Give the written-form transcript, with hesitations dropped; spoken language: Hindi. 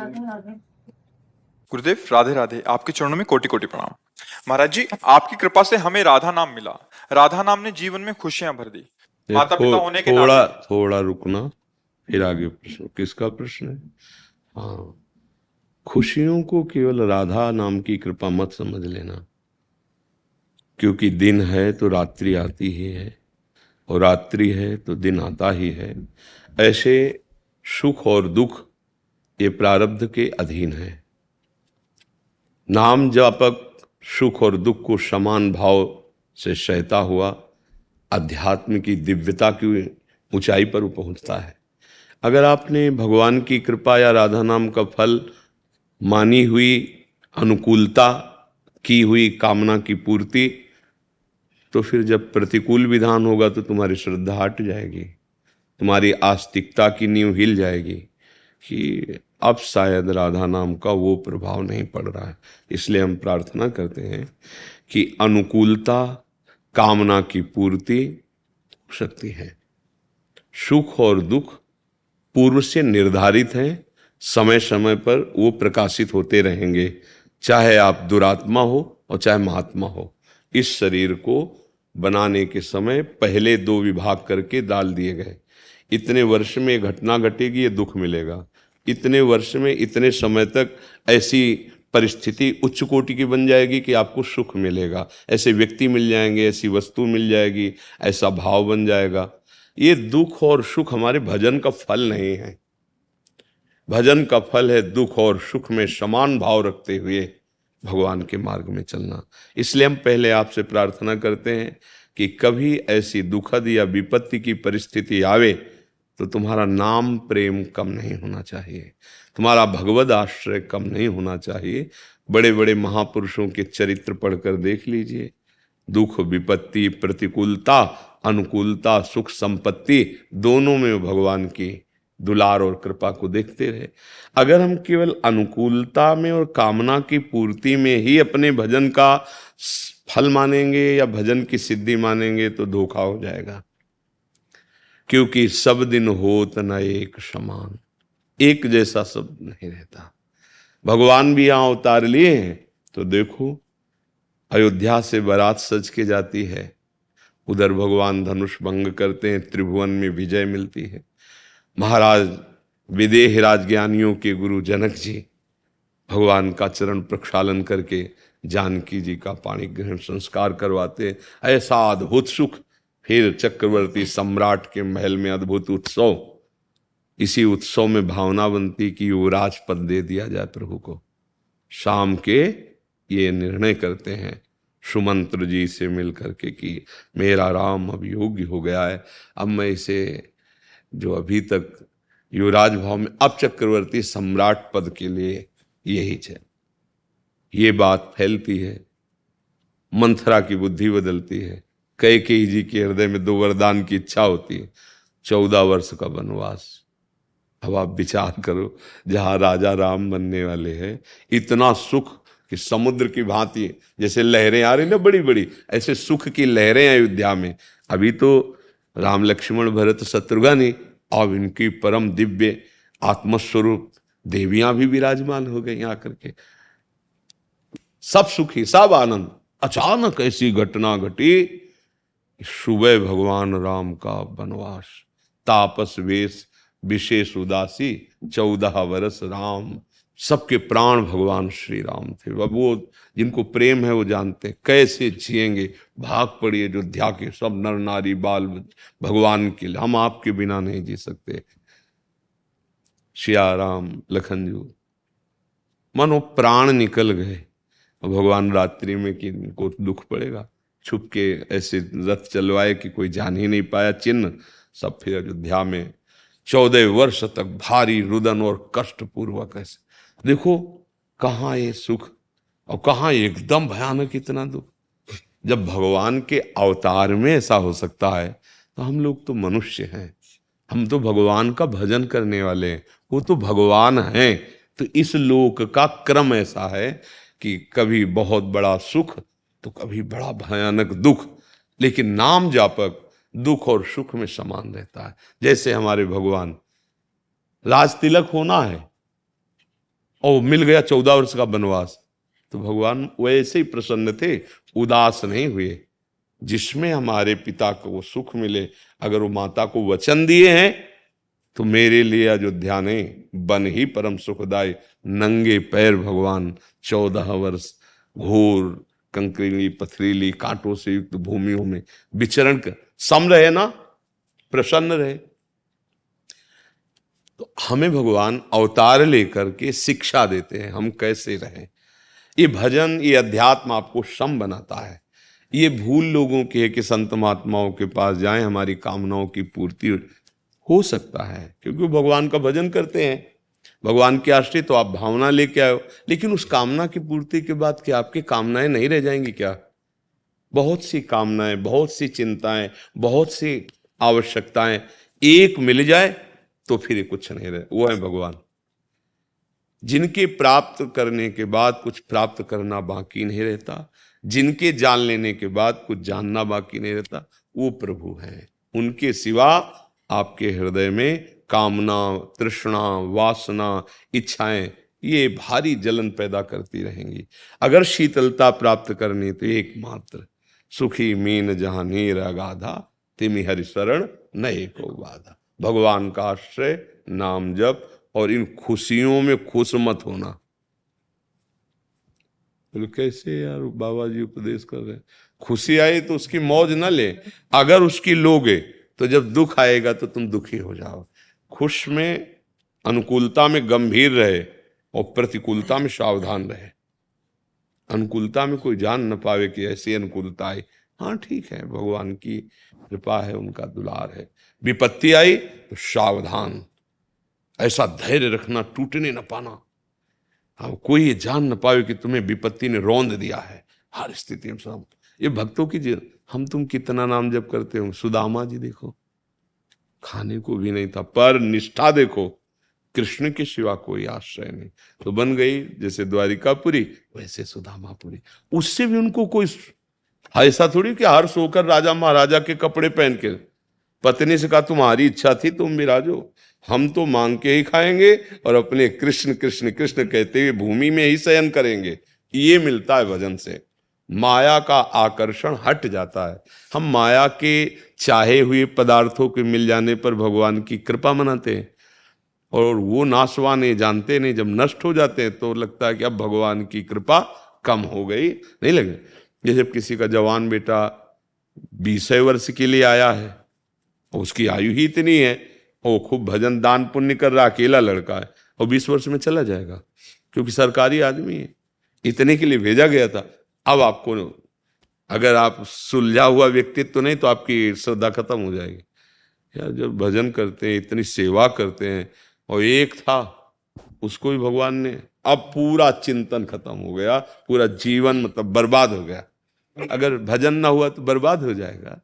गुरुदेव राधे राधे। आपके चरणों में कोटि कोटि प्रणाम। महाराज जी, आपकी कृपा से हमें राधा नाम मिला। राधा नाम ने जीवन में खुशियां भर दी। माता पिता होने के थोड़ा नाते थोड़ा रुकना, फिर आगे प्रश्न। किसका प्रश्न है? हाँ, खुशियों को केवल राधा नाम की कृपा मत समझ लेना, क्योंकि दिन है तो रात्रि आती ही है, और रात्रि है तो दिन आता ही है। ऐसे सुख और दुख ये प्रारब्ध के अधीन है। नाम जापक सुख और दुख को समान भाव से सहता हुआ अध्यात्म की दिव्यता की ऊंचाई पर पहुंचता है। अगर आपने भगवान की कृपा या राधा नाम का फल मानी हुई अनुकूलता, की हुई कामना की पूर्ति, तो फिर जब प्रतिकूल विधान होगा तो तुम्हारी श्रद्धा हट जाएगी, तुम्हारी आस्तिकता की नींव हिल जाएगी कि अब शायद राधा नाम का वो प्रभाव नहीं पड़ रहा है। इसलिए हम प्रार्थना करते हैं कि अनुकूलता कामना की पूर्ति शक्ति है। सुख और दुख पूर्व से निर्धारित हैं, समय समय पर वो प्रकाशित होते रहेंगे, चाहे आप दुरात्मा हो और चाहे महात्मा हो। इस शरीर को बनाने के समय पहले दो विभाग करके डाल दिए गए। इतने वर्ष में घटना घटेगी, ये दुख मिलेगा। इतने वर्ष में इतने समय तक ऐसी परिस्थिति उच्च कोटि की बन जाएगी कि आपको सुख मिलेगा, ऐसे व्यक्ति मिल जाएंगे, ऐसी वस्तु मिल जाएगी, ऐसा भाव बन जाएगा। ये दुख और सुख हमारे भजन का फल नहीं है। भजन का फल है दुख और सुख में समान भाव रखते हुए भगवान के मार्ग में चलना। इसलिए हम पहले आपसे प्रार्थना करते हैं कि कभी ऐसी दुखद या विपत्ति की परिस्थिति आवे तो तुम्हारा नाम प्रेम कम नहीं होना चाहिए, तुम्हारा भगवद आश्रय कम नहीं होना चाहिए। बड़े बड़े महापुरुषों के चरित्र पढ़कर देख लीजिए, दुख विपत्ति प्रतिकूलता अनुकूलता सुख संपत्ति दोनों में भगवान की दुलार और कृपा को देखते रहे। अगर हम केवल अनुकूलता में और कामना की पूर्ति में ही अपने भजन का फल मानेंगे या भजन की सिद्धि मानेंगे तो धोखा हो जाएगा, क्योंकि सब दिन होत न एक समान, एक जैसा सब नहीं रहता। भगवान भी यहां उतार लिए हैं तो देखो, अयोध्या से बारात सज के जाती है, उधर भगवान धनुष भंग करते हैं, त्रिभुवन में विजय मिलती है। महाराज विदेह राजज्ञानियों के गुरु जनक जी भगवान का चरण प्रक्षालन करके जानकी जी का पाणी ग्रहण संस्कार करवाते। ऐसा अद्भुत सुख। फिर चक्रवर्ती सम्राट के महल में अद्भुत उत्सव। इसी उत्सव में भावना बनती कि युवराज पद दे दिया जाए प्रभु को। शाम के ये निर्णय करते हैं सुमंत्र जी से मिल करके कि मेरा राम अब योग्य हो गया है, अब मैं इसे जो अभी तक युवराज भाव में, अब चक्रवर्ती सम्राट पद के लिए यही है। ये बात फैलती है, मंथरा की बुद्धि बदलती है, कैकेयी जी के हृदय में दो वरदान की इच्छा होती है, 14 वर्ष का वनवास। अब आप विचार करो, जहां राजा राम बनने वाले हैं, इतना सुख कि समुद्र की भांति जैसे लहरें आ रही ना बड़ी बड़ी, ऐसे सुख की लहरें अयोध्या में। अभी तो राम लक्ष्मण भरत शत्रुघ्न ही, अब इनकी परम दिव्य आत्मस्वरूप देवियां भी विराजमान हो गई आकर के, सब सुखी सब आनंद। अचानक ऐसी घटना घटी, सुबह भगवान राम का वनवास, तापस वेश विशेष उदासी 14 वर्ष राम। सबके प्राण भगवान श्री राम थे। अब वो जिनको प्रेम है वो जानते हैं कैसे जिएंगे। भाग पड़िए अयोध्या के सब नर नारी बाल भगवान के लिए, हम आपके बिना नहीं जी सकते। सिया राम लखन जी मानो प्राण निकल गए। भगवान रात्रि में कि इनको दुख पड़ेगा, छुप के ऐसे रथ चलवाए कि कोई जान ही नहीं पाया चिन्ह। सब फिर अयोध्या में 14 वर्ष तक भारी रुदन और कष्ट पूर्वक ऐसे। देखो कहाँ ये सुख और कहाँ एकदम भयानक इतना दुख। जब भगवान के अवतार में ऐसा हो सकता है तो हम लोग तो मनुष्य हैं, हम तो भगवान का भजन करने वाले हैं, वो तो भगवान हैं। तो इस लोक का क्रम ऐसा है कि कभी बहुत बड़ा सुख तो कभी बड़ा भयानक दुख, लेकिन नाम जापक दुख और सुख में समान रहता है। जैसे हमारे भगवान, राज तिलक होना है, और मिल गया 14 वर्ष का वनवास। तो भगवान वैसे ही प्रसन्न थे, उदास नहीं हुए। जिसमें हमारे पिता को सुख मिले, अगर वो माता को वचन दिए हैं तो मेरे लिए अयोध्या ने बन ही परम सुखदाई। नंगे पैर भगवान 14 वर्ष घोर कंकरीली पथरीली कांटों से युक्त भूमियों में विचरण कर सम रहे ना, प्रसन्न रहे। तो हमें भगवान अवतार लेकर के शिक्षा देते हैं हम कैसे रहें। ये भजन, ये अध्यात्म आपको सम बनाता है। ये भूल लोगों की है कि संत महात्माओं के पास जाएं, हमारी कामनाओं की पूर्ति हो सकता है, क्योंकि वो भगवान का भजन करते हैं, भगवान के आश्रित, तो आप भावना लेके आए हो। लेकिन उस कामना की पूर्ति के बाद क्या आपकी कामनाएं नहीं रह जाएंगी क्या? बहुत सी कामनाएं, बहुत सी चिंताएं, बहुत सी आवश्यकताएं एक मिल जाए तो फिर कुछ नहीं रहे। वो है भगवान, जिनके प्राप्त करने के बाद कुछ प्राप्त करना बाकी नहीं रहता, जिनके जान लेने के बाद कुछ जानना बाकी नहीं रहता, वो प्रभु हैं। उनके सिवा आपके हृदय में कामना, तृष्णा, वासना, इच्छाएं ये भारी जलन पैदा करती रहेंगी। अगर शीतलता प्राप्त करनी तो एकमात्र सुखी मीन जहां नीर अगाधा, तिमि हरि शरण नए को बाधा। भगवान का आश्रय, नाम जप, और इन खुशियों में खुश मत होना। बोले कैसे यार, बाबा जी उपदेश कर रहे हैं, खुशी आई तो उसकी मौज न ले, अगर उसकी लोगे तो जब दुख आएगा तो तुम दुखी हो जाओ। खुश में, अनुकूलता में गंभीर रहे और प्रतिकूलता में सावधान रहे। अनुकूलता में कोई जान न पावे कि ऐसी अनुकूलता आई, हाँ ठीक है, भगवान की कृपा है, उनका दुलार है। विपत्ति आई तो सावधान, ऐसा धैर्य रखना, टूटने न पाना। हाँ, कोई ये जान न पावे कि तुम्हें विपत्ति ने रौंद दिया है। हर स्थिति में सब ये भक्तों की हम तुम कितना नाम जप करते हो। सुदामा जी देखो, खाने को भी नहीं था, पर निष्ठा देखो, कृष्ण के सिवा कोई आश्रय नहीं, तो बन गई जैसे द्वारिकापुरी वैसे सुदामापुरी। उससे भी उनको कोई ऐसा थोड़ी कि हर सोकर राजा महाराजा के कपड़े पहन के, पत्नी से कहा तुम्हारी इच्छा थी तुम विराजो, हम तो मांग के ही खाएंगे और अपने कृष्ण कृष्ण कृष्ण कहते हुए भूमि में ही शयन करेंगे। ये मिलता है भजन से, माया का आकर्षण हट जाता है। हम माया के चाहे हुए पदार्थों के मिल जाने पर भगवान की कृपा मनाते हैं, और वो नाशवान है, जानते नहीं, जब नष्ट हो जाते हैं तो लगता है कि अब भगवान की कृपा कम हो गई। नहीं लगे, जैसे किसी का जवान बेटा 20 वर्ष के लिए आया है, उसकी आयु ही इतनी है, वो खूब भजन दान पुण्य कर रहा, अकेला लड़का है, और 20 वर्ष में चला जाएगा, क्योंकि सरकारी आदमी है, इतने के लिए भेजा गया था। अब आपको, अगर आप सुलझा हुआ व्यक्तित्व तो नहीं तो आपकी श्रद्धा खत्म हो जाएगी। यार जब भजन करते हैं, इतनी सेवा करते हैं, और एक था उसको भी भगवान ने, अब पूरा चिंतन खत्म हो गया, पूरा जीवन मतलब बर्बाद हो गया। अगर भजन ना हुआ तो बर्बाद हो जाएगा।